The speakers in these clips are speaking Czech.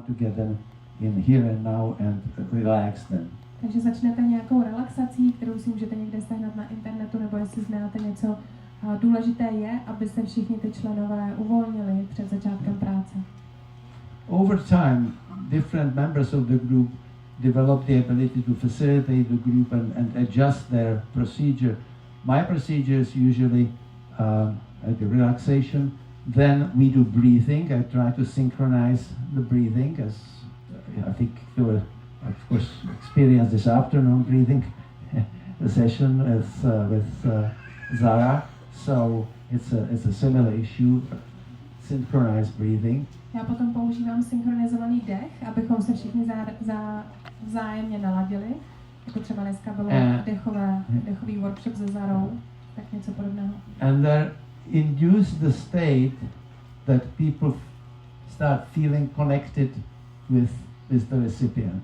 to get them in here and now and relax them. Takže začnete nějakou relaxací, kterou si můžete někde sehnat na internetu, nebo jestli znáte něco. Důležité je, aby se všichni ty členové uvolnili před začátkem práce. Over time, different members of the group develop the ability to facilitate the group and adjust their procedure. My procedure is usually the relaxation. Then we do breathing. I try to synchronize the breathing, as I think you will, of course, experience this afternoon breathing the session with Zara. So it's a similar issue, synchronized breathing. Já potom používám synchronizovaný dech, abychom se všichni vzájemně naladili. Jako třeba dneska bylo dechový workshop se Zarou, tak něco podobného. And there induce the state that people start feeling connected with the recipient.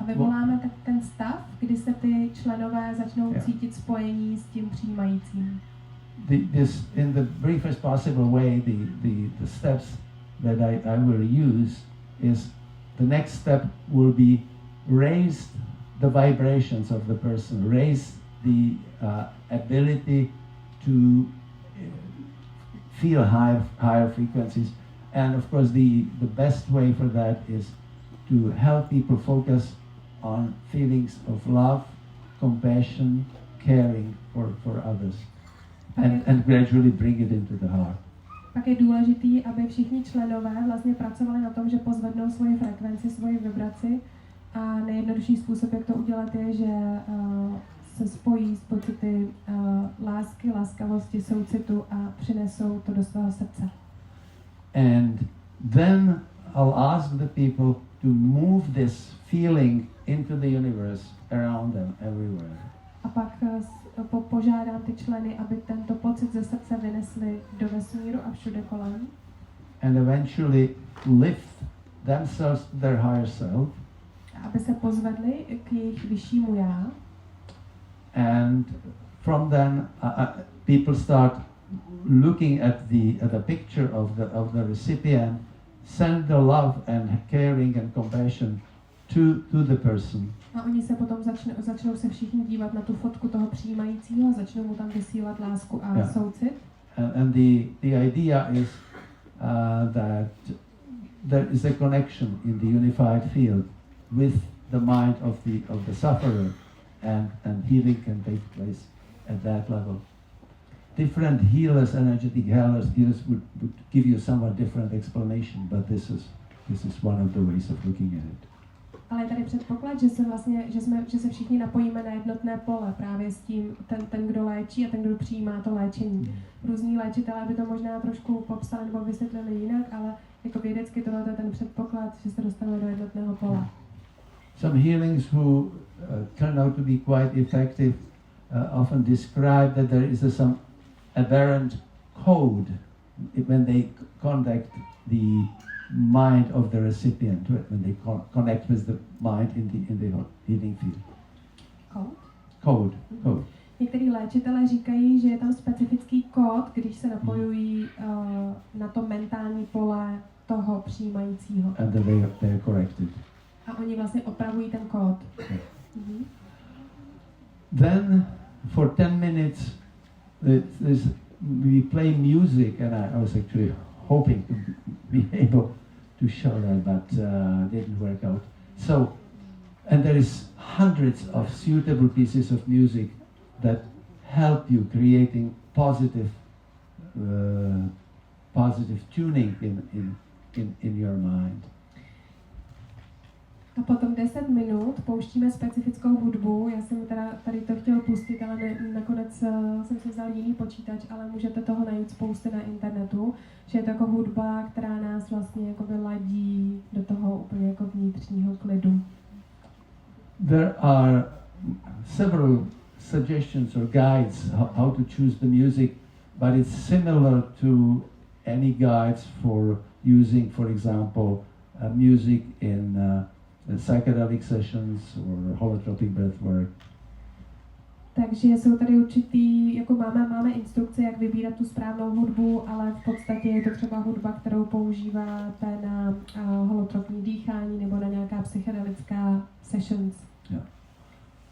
A vyvoláme tak ten stav, kdy se ty členové začnou cítit spojení s tím přijímajícím. In the briefest possible way, the steps that I will use is the next step will be raise the vibrations of the person, raise the ability to feel higher frequencies, and of course the best way for that is to help people focus on feelings of love, compassion, caring for others, and gradually bring it into the heart. Pak je důležitý, aby všichni členové vlastně pracovali na tom, že pozvednou svoji frekvenci, svoji vibraci, a nejjednodušší způsob, jak to udělat, je, že se spojí s pocity lásky, laskavosti, soucitu a přinesou to do svého srdce. And then I'll ask the people to move this feeling into the universe around them everywhere. A pak požádám ty členy, aby tento pocit ze srdce vynesli do vesmíru a všude kolem. And eventually lift themselves to their higher self. Aby se pozvedli k jejich vyššímu já. And from then people start looking at the picture of the recipient, send the love and caring and compassion to the person. A oni se potom začnou se všichni dívat na tu fotku toho přijímajícího, začnou mu tam vysílat lásku a soucit. And the idea is that there is a connection in the unified field with the mind of the sufferer, and healing can take place at that level. Different healers, energetic healers would give you somewhat different explanation, but this is one of the ways of looking at it. Ale je tady předpoklad, že se všichni napojíme na jednotné pole, právě s tím, ten kdo léčí a ten, kdo přijímá to léčení. Různí léčitelé by to možná trošku popsali nebo vysvětlili jinak, ale jako vědecky tohle je ten předpoklad, že se dostaneme do jednotného pole. Some healings who turn out to be quite effective often describe that there is some aberrant code when they contact the mind of the recipient, when they connect with the mind in the healing field. Code. Někteří léčitelé říkají, že je tam specifický kód, když se napojují na to mentální pole toho přijímajícího. And they are corrected. A oni vlastně opravují ten kód. Mm-hmm. Then for 10 minutes we play music, and I was actually hoping to be able to show that, but didn't work out. So, and there is hundreds of suitable pieces of music that help you creating positive tuning in your mind. A potom 10 minut pouštíme specifickou hudbu. Já jsem tady to chtěl pustit, ale nakonec jsem si vzal jiný počítač, ale můžete toho najít spousty na internetu, že je to jako hudba, která nás vlastně jakoby ladí do toho úplně jako vnitřního klidu. There are several suggestions or guides how to choose the music, but it's similar to any guides for using, for example, music in psychedelic sessions or holotropic breathwork. Takže jsou tady určitý, jako máme instrukce, jak vybírat tu správnou hudbu, ale v podstatě je to třeba hudba, kterou používáte na holotropní dýchání psychedelická sessions. Yeah.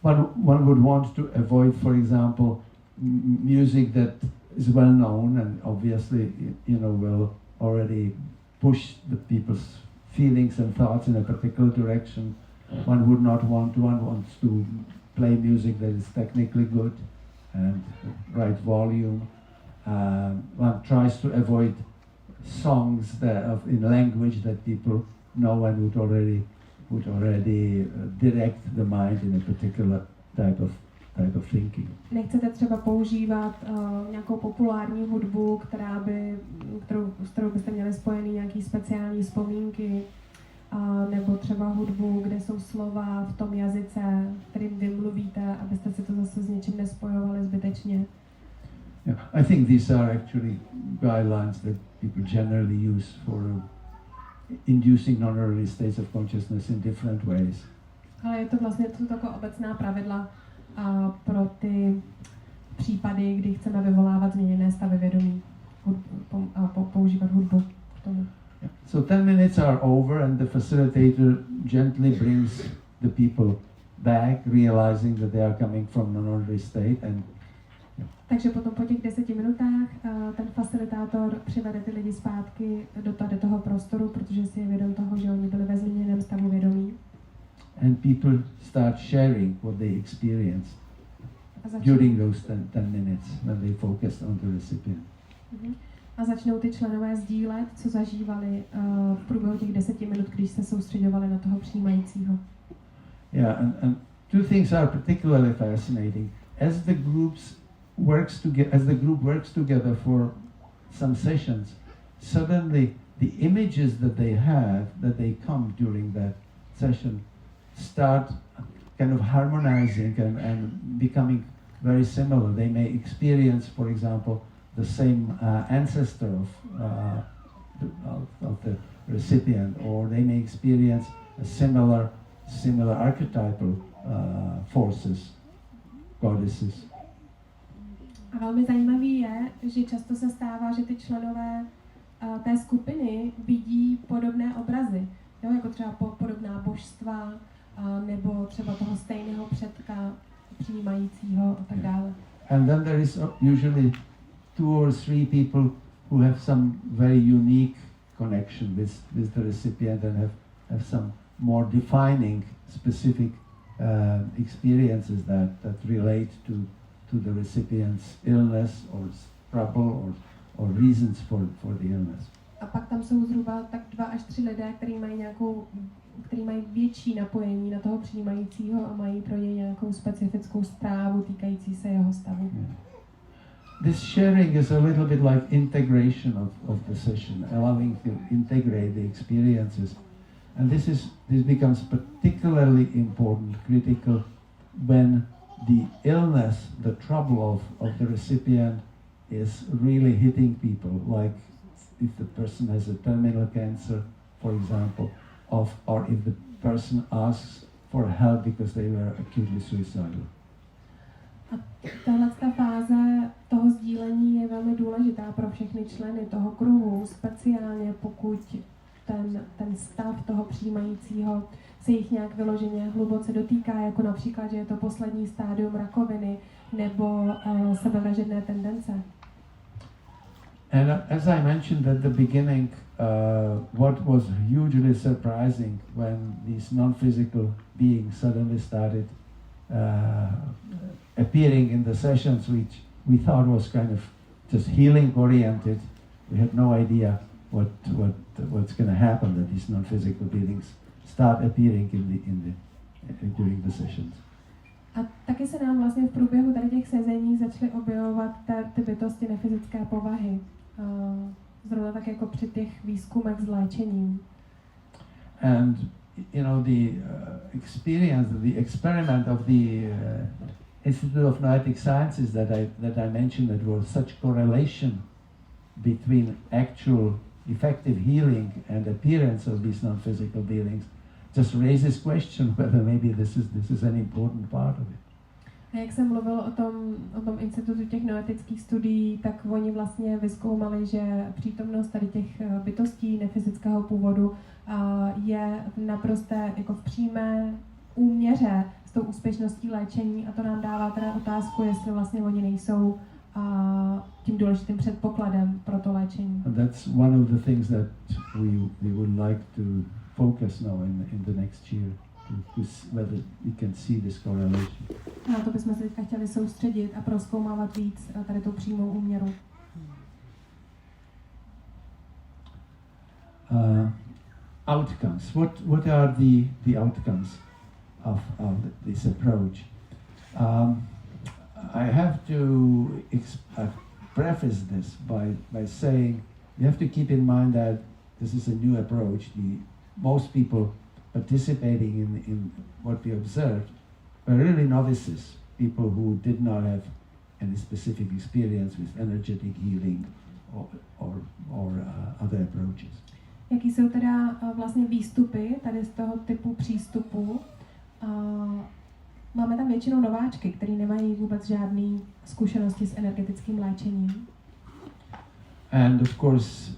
One would want to avoid, for example, music that is well known and obviously, will already push the people's feelings and thoughts in a particular direction. One wants to play music that is technically good and right volume. One tries to avoid songs in language that people know and would already direct the mind in a particular type of thinking. Nechcete třeba používat nějakou populární hudbu, s kterou byste měli spojený nějaký speciální vzpomínky, nebo třeba hudbu, kde jsou slova v tom jazyce, kterým vy mluvíte, abyste si to zase s něčím nespojovali zbytečně. Yeah, I think these are actually guidelines that people generally use for inducing non-ordinary states of consciousness in different ways. Ale je to vlastně taková obecná pravidla pro ty případy, kdy chceme vyvolávat změněné stavy vědomí a používat hudbu k tomu. Yeah. So 10 minutes are over and the facilitator gently brings the people back, realizing that they are coming from non-ordinary state and takže potom po těch 10 minutách ten facilitátor přivede ty lidi zpátky do toho prostoru, protože si je vědom toho, že oni byli ve změněném stavu vědomí. And people start sharing what they experienced during those 10 minutes when they focused on the recipient. A začnou ty členové sdílet, co zažívali v průběhu těch 10 minut, když se soustředovali na toho přijímajícího. Yeah, and two things are particularly fascinating. As the group works together for some sessions, suddenly the images that they come during that session start kind of harmonizing and becoming very similar. They may experience, for example, the same ancestor of the recipient, or they may experience a similar archetypal forces, goddesses. A velmi zajímavý je, že často se stává, že ty členové té skupiny vidí podobné obrazy, jo, jako třeba podobná božstva, nebo třeba toho stejného předka přijímajícího a tak dále. And then there is usually 2 or 3 people who have some very unique connection with the recipient and have some more defining specific experiences that relate to the recipient's illness or trouble or reasons for the illness. A pak tam jsou zhruba tak 2 až 3 lidé, kteří mají větší napojení na toho přijímajícího a mají pro něj nějakou specifickou zprávu týkající se jeho stavu. Yeah. This sharing is a little bit like integration of the session, allowing to integrate the experiences. And this becomes particularly important, critical, when the illness, the trouble of the recipient is really hitting people, like if the person has a terminal cancer, for example, or if the person asks for help because they were acutely suicidal. A tahleta fáze toho sdílení je velmi důležitá pro všechny členy toho kruhu, speciálně pokud ten stav toho přijímajícího se jich nějak vyloženě hluboce dotýká, jako například, že je to poslední stádium rakoviny nebo sebevražedné tendence. And as I mentioned at the beginning, what was hugely surprising when these non-physical beings suddenly started appearing in the sessions, which we thought was kind of just healing oriented. We had no idea what's going to happen, that these non-physical beings start appearing during the sessions. A taky se nám vlastně v průběhu tady těch sezení začaly objevovat ty bytosti nefyzické povahy. Zrovna tak jako při těch výzkumech s léčením. And the experience, the experiment of the Institute of Noetic Sciences that I mentioned, that was such correlation between actual effective healing and appearance of these non-physical beings, just raises question whether maybe this is an important part of it. A jak jsem mluvil o tom institutu těch noetických studií, tak oni vlastně vyzkoumali, že přítomnost tady těch bytostí nefyzického původu je naprosté jako v přímé úměře s tou úspěšností léčení, a to nám dává teda otázku, jestli vlastně oni nejsou tím důležitým předpokladem pro to léčení. And that's one of the things that we would like to focus now in the next year, to whether we can see this correlation. A na to bychom se teďka chtěli soustředit a prozkoumávat víc tady tu přímou úměru. Outcomes. What are the outcomes of this approach? I have to preface this by saying you have to keep in mind that this is a new approach. Most people participating in what we observed were really novices, people who did not have any specific experience with energetic healing or other approaches. Jaký jsou teda vlastně výstupy tady z toho typu přístupu? Máme tam většinou nováčky, kteří nemají vůbec žádné zkušenosti s energetickým léčením. And of course,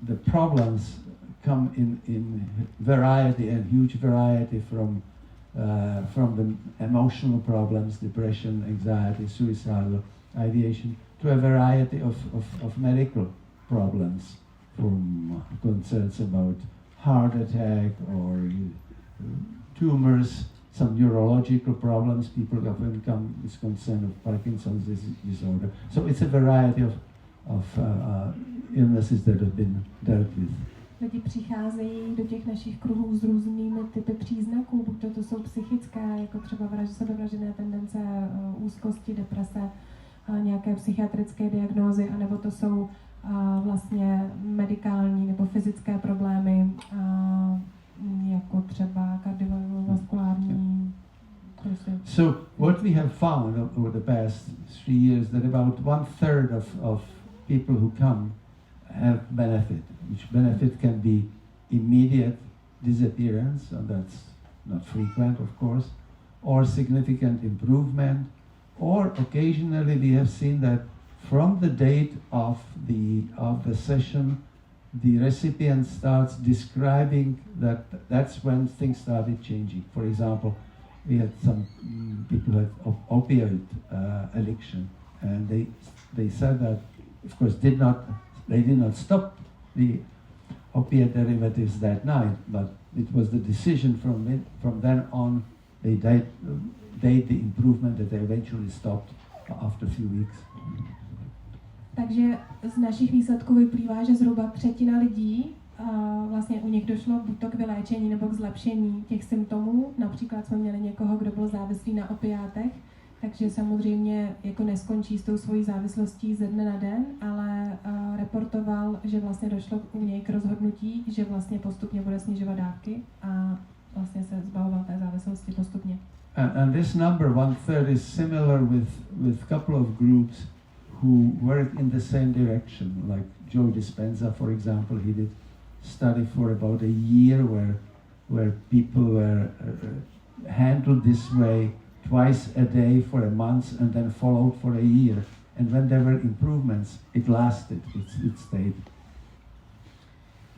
the problems come in variety and huge variety from the emotional problems, depression, anxiety, suicidal ideation, to a variety of medical problems, from concerns about heart attack or tumors, some neurological problems. People often come with concern of Parkinson's disorder. So it's a variety of illnesses that have been dealt with. Lidi přicházejí do těch našich kruhů s různými typy příznaků, buď to jsou psychické, jako třeba sebevražedné tendence, úzkosti, deprese, nějaké psychiatrické diagnózy, anebo to jsou vlastně medikální nebo fyzické problémy, jako třeba kardiovaskulární. So what we have found over the past 3 years, that about 1/3 of people who come have benefit, which benefit can be immediate disappearance, and that's not frequent, of course, or significant improvement, or occasionally we have seen that from the date of the session, the recipient starts describing that that's when things started changing. For example, we had some people who had opioid addiction, and they said that, of course, they did not stop the opiate derivatives that night, but it was the decision from then on. They date the improvement that they eventually stopped after a few weeks. Takže z našich výsledků vyplývá, že zhruba 1/3 lidí vlastně u nich došlo buď to k vyléčení nebo k zlepšení těch symptomů. Například jsme měli někoho, kdo byl závislý na opiátech, takže samozřejmě jako neskončí s tou svojí závislostí ze dne na den, ale reportoval, že vlastně došlo u něj k rozhodnutí, že vlastně postupně bude snižovat dávky a vlastně se zbavoval té závislosti postupně. And this number 1/3 is similar with couple of groups who work in the same direction, like Joe Dispenza, for example. He did study for about a year where people were handled this way twice a day for a month and then followed for a year. And when there were improvements, it lasted, it stayed.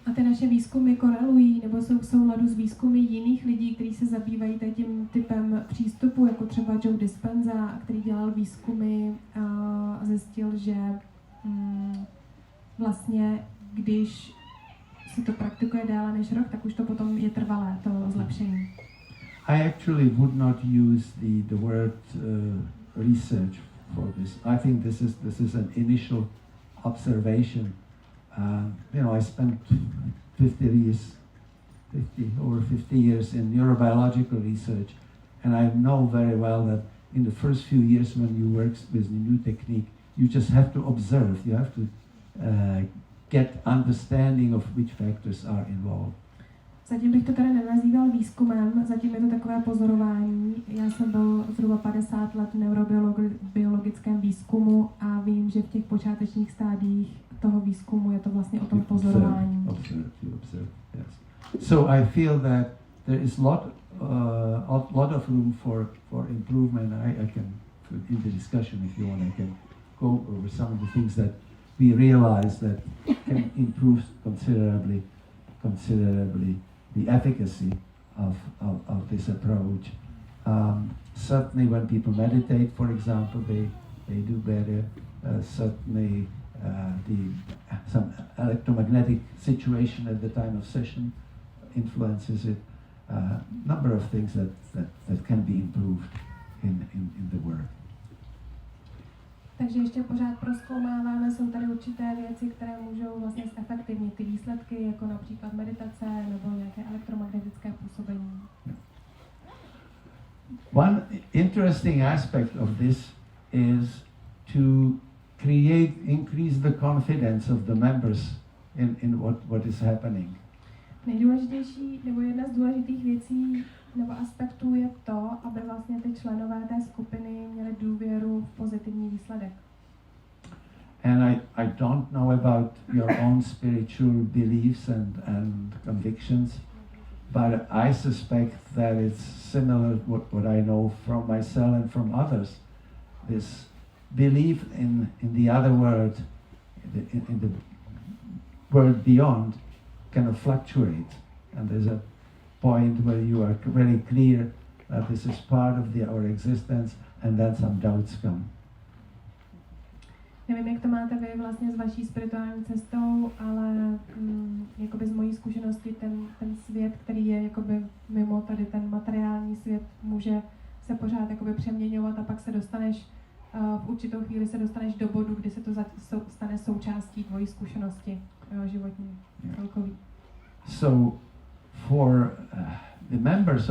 A ty naše výzkumy korelují nebo jsou v souladu s výzkumy jiných lidí, kteří se zabývají tím typem přístupu, jako třeba Joe Dispenza, který dělal výzkumy a zjistil, že vlastně když se to praktikuje déle než rok, tak už to potom je trvalé, to zlepšení. I actually would not use the word research for this. I think this is an initial observation. I spent 50 years in neurobiological research, and I know very well that in the first few years when you work with new technique, you just have to observe. You have to get understanding of which factors are involved. Zatím bych to tady nenazýval výzkumem, zatím je to takové pozorování. Já jsem byl zhruba 50 let v neurobiologickém výzkumu a vím, že v těch počátečních stádiích toho výzkumu je to vlastně o tom pozorování. Observe, yes. So I feel that there is a lot of room for improvement. I can, in the discussion if you want, I can go over some of the things that we realize that can improve considerably the efficacy of this approach. Certainly when people meditate, for example, they do better. Certainly some electromagnetic situation at the time of session influences it. Number of things that can be improved in the work. Takže ještě pořád prozkoumáváme, jsou tady určité věci, které můžou vlastně zefektivnit ty výsledky, jako například meditace nebo nějaké elektromagnetické působení. One interesting aspect of this is to increase the confidence of the members in what is happening. Nejdůležitější, nebo jedna z důležitých věcí nebo aspektů je to, aby vlastně ty členové té skupiny měli důvěru v pozitivní výsledek. And I don't know about your own spiritual beliefs and convictions, but I suspect that it's similar what I know from myself and from others. This belief in the other world, in the world beyond, kind of fluctuate, and there's a point where you are very clear that this is part of our existence, and then some doubts come. Nevím, jak to máte vy vlastně s vaší spirituální cestou, ale jakoby z mojí zkušenosti ten svět, který je jakoby mimo tady ten materiální svět, může se pořád jakoby přeměňovat a pak se dostaneš v určitou chvíli se dostaneš do bodu, kdy se to stane součástí tvojí zkušenosti životní, celkový. So for the members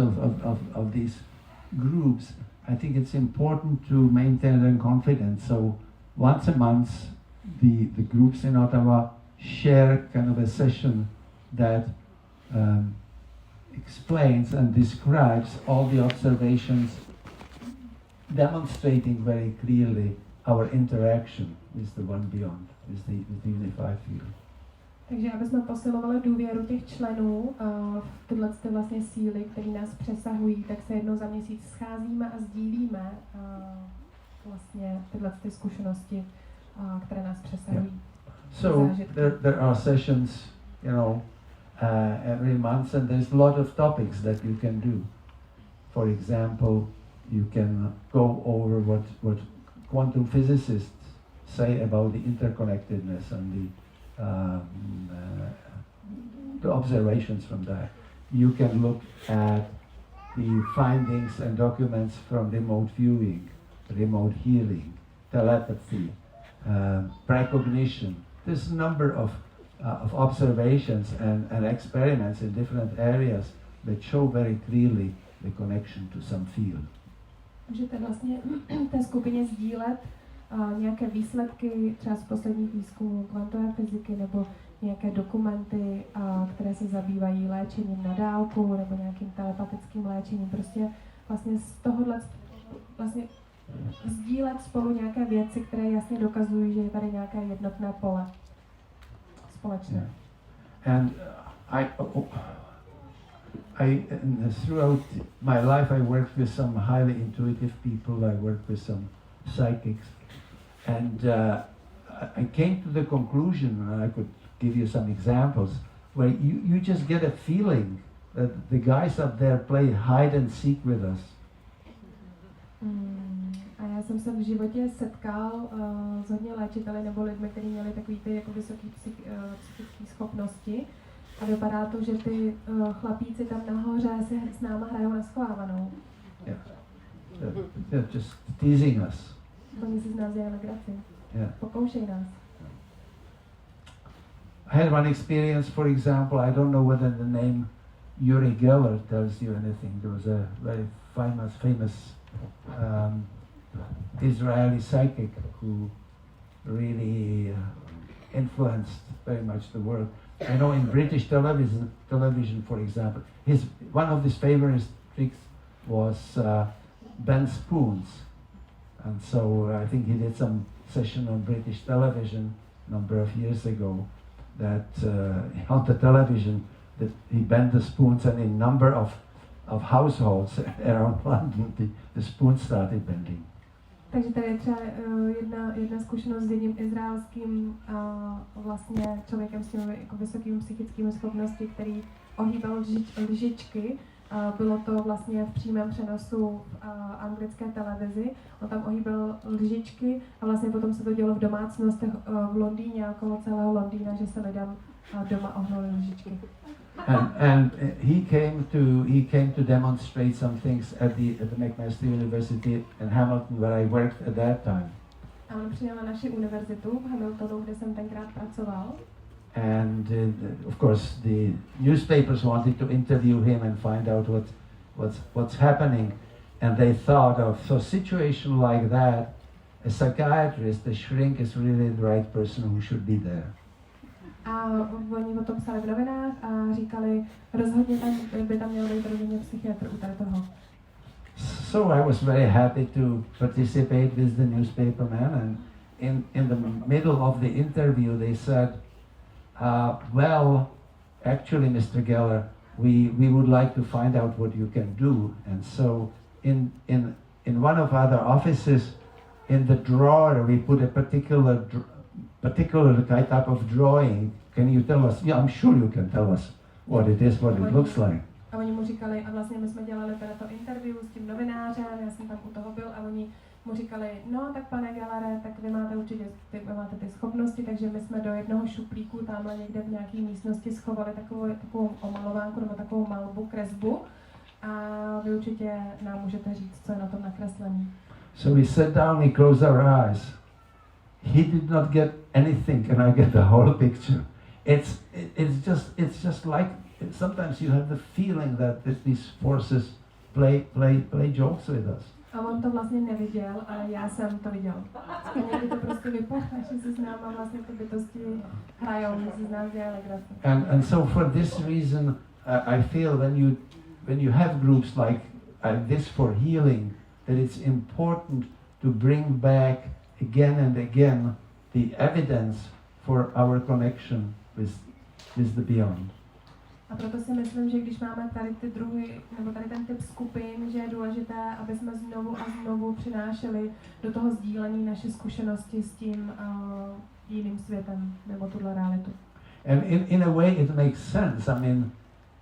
of these groups, I think it's important to maintain their confidence. So once a month, the groups in Ottawa share kind of a session that explains and describes all the observations, demonstrating very clearly our interaction with the one beyond, with the unified field. Takže aby jsme posilovali důvěru těch členů v tyhle vlastně síly, které nás přesahují, tak se jednou za měsíc scházíme a sdílíme vlastně tyhle zkušenosti, které nás přesahují. Yeah. So there are sessions, every month, and there's a lot of topics that you can do. For example, you can go over what quantum physicists say about the interconnectedness and the observations from that. You can look at the findings and documents from remote viewing, remote healing, telepathy, precognition. There's a number of observations and experiments in different areas that show very clearly the connection to some field. Můžete vlastně té skupině sdílet nějaké výsledky třeba z posledních výzkumů kvantové fyziky nebo nějaké dokumenty, které se zabývají léčením na dálku nebo nějakým telepatickým léčením. Prostě vlastně z tohohle vlastně sdílet spolu nějaké věci, které jasně dokazují, že je tady nějaké jednotné pole společné. Yeah. And throughout my life I worked with some highly intuitive people. I worked with some psychics, and I came to the conclusion, and I could give you some examples, where you just get a feeling that the guys up there play hide and seek with us. A já jsem se v životě setkal s hodně léčiteli nebo lidmi, kteří měli takový ty jako vysoké psychické schopnosti. A vypadá to, že ty chlapíci tam nahoře si s náma hrajou na schovávanou. Yeah. They're just teasing us. Oni si z nás dělají legraci. Yeah. Pokoušej nás. I had one experience, for example, I don't know whether the name Uri Geller tells you anything. There was a very famous Israeli psychic who really influenced very much the world. I know in British television, for example, one of his favorite tricks was bend spoons, and so I think he did some session on British television a number of years ago. That on the television that he bent the spoons, and a number of of households around London, the spoon started bending. Takže tady je třeba jedna zkušenost s jedním izraelským vlastně člověkem s těmi jako vysokými psychickými schopnosti, který ohýbal lžičky. Bylo to vlastně v přímém přenosu v anglické televizi. On tam ohýbal lžičky a vlastně potom se to dělo v domácnostech v Londýně, okolo celého Londýna, že se lidem doma ohnuly lžičky. And he came to demonstrate some things at the McMaster University in Hamilton, where I worked at that time. A on přijel na naši univerzitu v Hamiltonu, kde jsem tenkrát pracoval. And of course, the newspapers wanted to interview him and find out what's happening. And they thought of a situation like that, a psychiatrist, a shrink is really the right person who should be there. A oni o tom psali v novinách a říkali, rozhodně by tam měl být rozhodně psychiatr u toho. So I was very happy to participate with the newspaperman, and in the middle of the interview they said, well, actually, Mr. Geller, we would like to find out what you can do. And so in one of our offices, in the drawer, we put a particular type of drawing. Can you tell us? Yeah, I'm sure you can tell us what it is, what it looks like. A oni mu říkali, a vlastně my jsme dělali teda to interview s tím novinářem, já jsem tam u toho byl a oni mu říkali, no tak pane Gellere, tak vy máte určitě vy máte ty schopnosti, takže my jsme do jednoho šuplíku tamhle někde v nějaké místnosti schovali takovou omalovánku nebo takovou malbu, kresbu a vy určitě nám můžete říct, co je na tom nakreslený. So we sat down, we closed our eyes. He did not get anything, and I get the whole picture. It's just like sometimes you have the feeling that these forces play jokes with us. A on to vlastně neviděl, ale já jsem to viděl. A někdy to prostě vypadá, že si s náma vlastně ty bytosti hrajou, že si z nás dělají legraci. And so for this reason, I feel when you have groups like this for healing, that it's important to bring back again and again the evidence for our connection with the beyond. A proto si myslím, že když máme tady ty druhy, nebo tady ten typ skupin, že je důležité, aby jsme znovu a znovu přinášeli do toho sdílení naše zkušenosti s tím jiným světem, nebo tuhle realitu. And in a way it makes sense. I mean,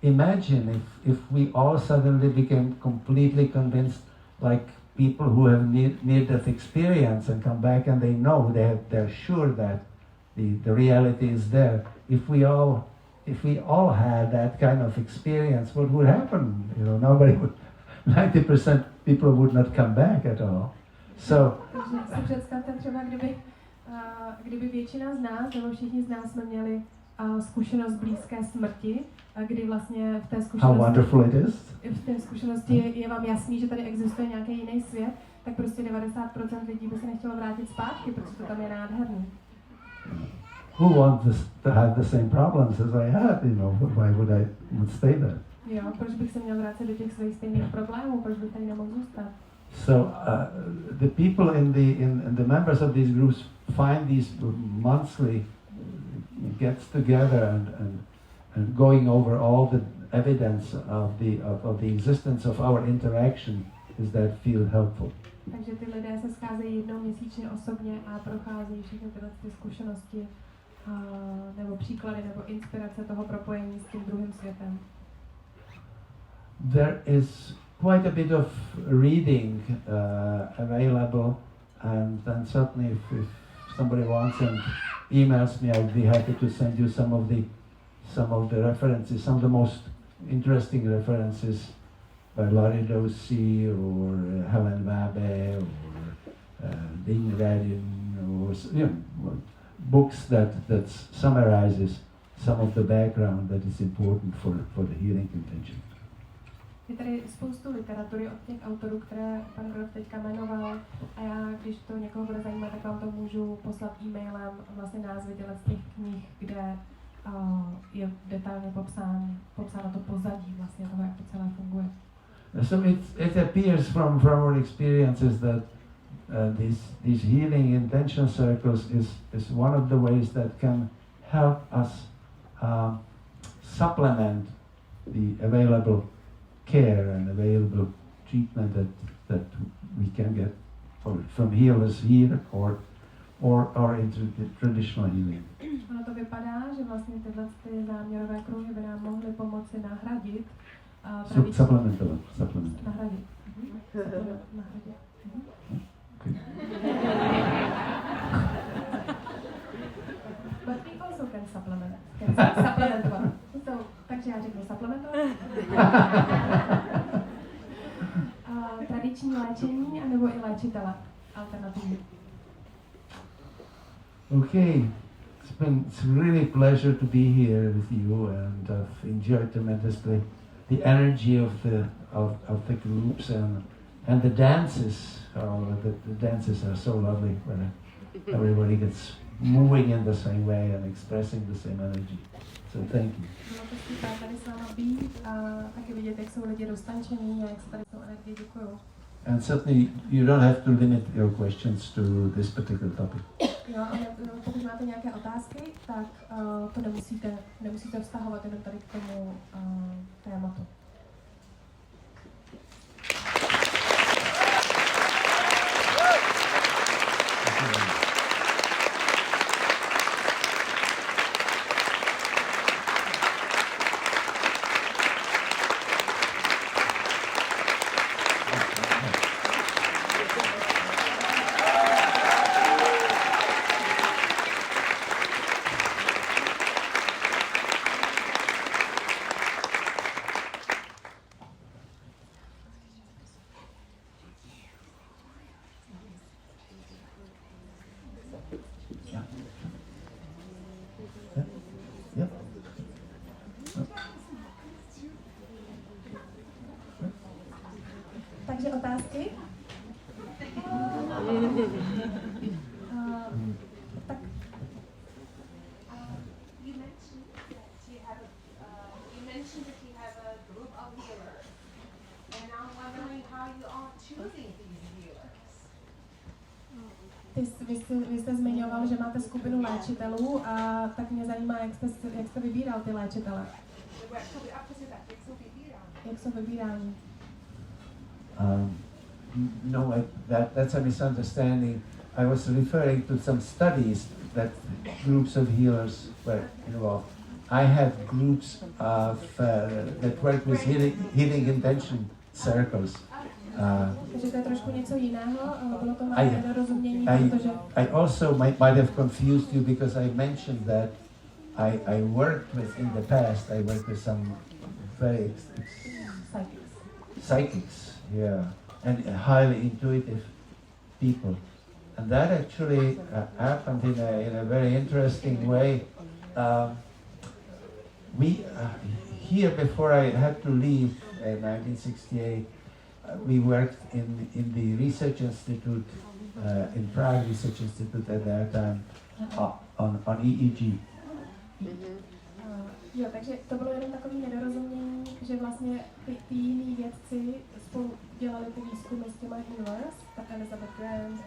imagine if we all suddenly became completely convinced, like people who have near-death experience and come back and they know, they're sure that the reality is there. If we all had that kind of experience, what would happen? You know, 90% people would not come back at all. So. Takže si představte třeba, kdyby většina z nás, nebo všichni z nás jsme měli zkušenost blízké smrti, kdy vlastně v té zkušenosti, how wonderful it is. V té zkušenosti je vám jasný, že tady existuje nějaký jiný svět, tak prostě 90% lidí by se nechtělo vrátit zpátky, protože to tam je nádherný. Who wants to have the same problems as I had, you know, why would I stay there? Jo, proč bych se měl vrátit do těch svých stejných problémů, proč bych tady nemohl zůstat? So the people in the members of these groups find these monthly gets together and going over all the evidence of the existence of our interaction. Does that feel helpful? Takže ty lidé se scházejí jednou měsíčně osobně a procházejí všechny tyhle zkušenosti nebo příklady nebo inspirace toho propojení s tím druhým světem. There is quite a bit of reading available, and then certainly if somebody wants and emails me, I'd be happy to send you some of the references, some of the most interesting references by Laurie Dosey or Helen Wabe or Dean Radin, or books that summarizes some of the background that is important for the healing intention. Je tady spoustu literatury od těch autorů, které pan Grof teďka jmenoval, a já, když to někoho bude zajímat, tak vám to můžu poslat e-mailem, vlastně názvy z těch knih, kde je detailně popsáno to pozadí vlastně toho, jak to celé funguje. So it appears from our experiences that these healing intention circles is one of the ways that can help us supplement the available care and available treatment that we can get from healers here or into the traditional healing. Ono to vypadá, že vlastně tyhle záměrové kruhy by nám mohly pomoci nahradit Supplementovat. Nahradit. Nahradit. Okay. But we also can supplementovat. Takže já řeknu supplementovat. Tradiční léčení, anebo i léčitele alternativní. Okay, it's really a pleasure to be here with you, and I've enjoyed tremendously the energy of the groups and the dances. The dances are so lovely when everybody gets moving in the same way and expressing the same energy. So thank you. Bylo to super tady s váma být a taky vidět, jak jsou lidi roztančení a jak se tady s tou energií. Děkuju. And certainly you don't have to limit your questions to this particular topic. Jo, ale pokud máte nějaké otázky, tak to nemusíte vztahovat jenom tady k tomu tématu. Takže otázky? Tak. You mentioned that you have a group of healers, and I'm wondering how you are choosing these healers. Vy jste zmiňoval, že máte skupinu léčitelů a tak mě zajímá, jak jste vybíral ty léčitele. Jak jsou vybíráni? No, that's a misunderstanding. I was referring to some studies that groups of healers were involved. I had groups of that work with healing intention circles. Takže to je trošku něco jiného, bylo to malé nedorozumění, protože... I also might have confused you because I mentioned that I worked with, in the past, I worked with some very psychics, yeah, and highly intuitive people. And that actually happened in a very interesting way. We here, before I had to leave in 1968, we worked in the research institute in Prague Research Institute at that time on EEG. Jo, takže to bylo jenom takový nedorozumění, že vlastně ty jiní vědci spolu dělali ty výzkumy s těma healers, tak Elizabeth Grant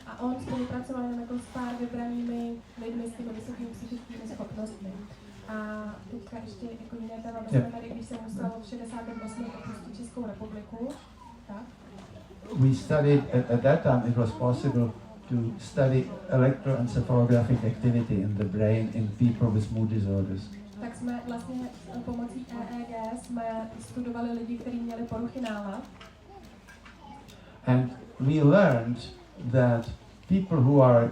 a on spolupracoval jenom jako s pár vybranými lidmi s těmi vysokými psychickými schopnostmi. A teďka ještě jako jiné téma, jsme tady, když jsem musel v 68. opustit Českou republiku, tak? We studied, at that time it was possible to study electroencephalographic activity in the brain in people with mood disorders. Tak jsme vlastně pomocí EEG jsme studovali lidi, kteří měli poruchy nálad. And we learned that people who are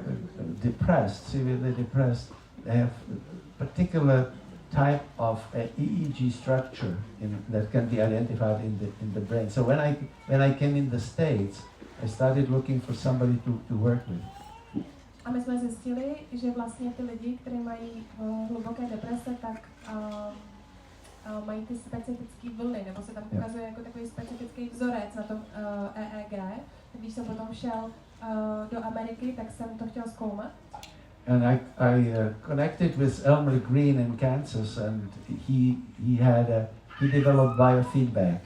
depressed, severely depressed, they have a particular type of EEG structure that can be identified in the brain. So when I came in the States, I started looking for somebody to work with. A my jsme zjistili, že vlastně ty lidi, kteří mají hluboké deprese, tak mají ty specifické vlny, nebo se tam ukazuje jako takový specifický vzorec na tom EEG. Když jsem potom šel do Ameriky, tak jsem to chtěl zkoumat. And I connected with Elmer Green in Kansas, and he developed biofeedback,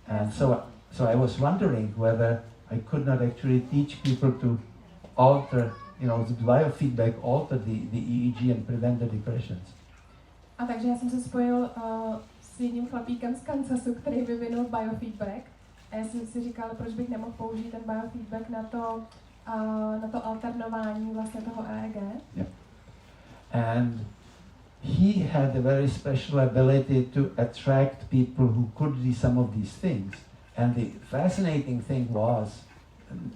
and so I was wondering whether I could not actually teach people to alter, the biofeedback alter the EEG and prevent the depressions. A takže já jsem se spojil s jedním chlapíkem z Kansasu, který vyvinul biofeedback. A já jsem si říkala, proč bych nemohl použít ten biofeedback na to alternování vlastně toho EEG. Yeah. And he had a very special ability to attract people who could do some of these things. And the fascinating thing was,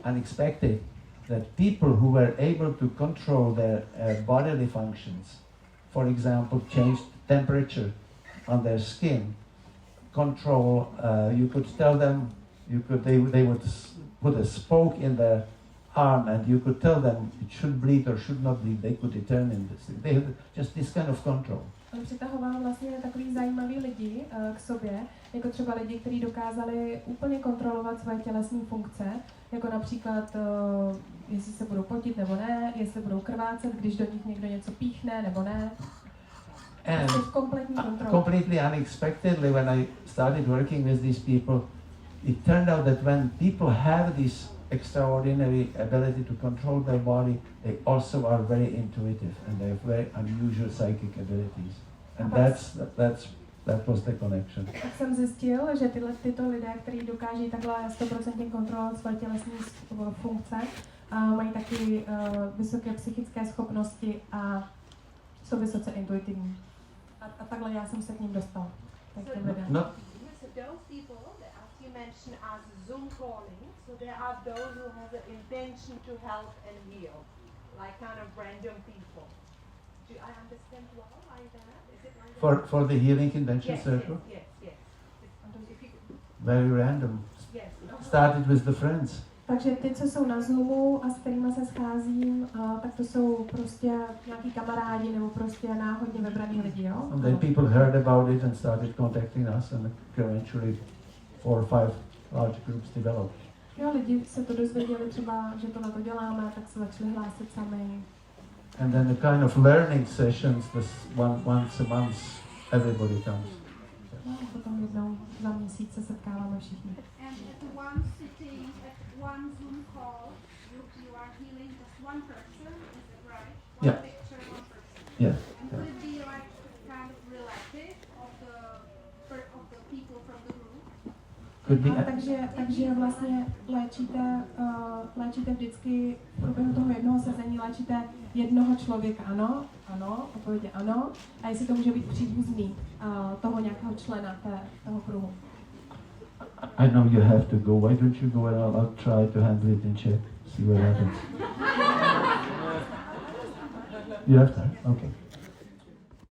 unexpected, that people who were able to control their bodily functions, for example, changed temperature on their skin, control, you could tell them, they would put a spoke in their arm and you could tell them it should bleed or should not bleed. They could determine this. They had just this kind of control. On přitahoval vlastně takový zajímavý lidi k sobě, jako třeba lidi, kteří dokázali úplně kontrolovat svoje tělesné funkce, jako například, jestli se budou potit nebo ne, jestli budou krvácet, když do nich někdo něco píchne nebo ne. And completely unexpectedly, when I started working with these people, it turned out that when people have this extraordinary ability to control their body, they also are very intuitive and they have very unusual psychic abilities. And that was the connection. Tak jsem zjistil, že tyto lidé, kteří dokáží takhle 100% kontrolovat své tělesné funkce, mají taky vysoké psychické schopnosti a jsou vysoce intuitivní. A takhle já jsem se k ním dostal. No. So those people that, as you mentioned, are Zoom calling. So there are those who have the intention to help and heal, like kind of random people. Do I understand well like that? Is it like that? For the healing convention Yes, circle? yes. If you could, Very random. yes. Started with the friends. Takže ty, co jsou na Zoomu a s kterými se scházím, tak to jsou prostě nějaký kamarádi nebo prostě náhodně vybraný lidi, jo? And then people heard about it and started contacting us and eventually 4 or 5 large groups developed. Jo, lidi se to dozvěděli třeba, že to na to děláme, tak se začali hlásit sami. And then the kind of learning sessions, this once a month, everybody comes. No, potom jednou za měsíc se setkáváme všichni. And at one sitting, at one Zoom call, you are healing just one person, is that right? One Yeah. picture, one person. Yeah. And could it be like kind of relative of the people from the group? Could be. Takže vlastně léčíte vždycky v průběhu toho jednoho sezení, léčíte jednoho člověka, ano, odpověď je ano. A jestli to může být příbuzný toho nějakého člena toho kruhu. I know you have to go. Why don't you go and I'll try to handle it in Czech. See what happens. You have time? Okay.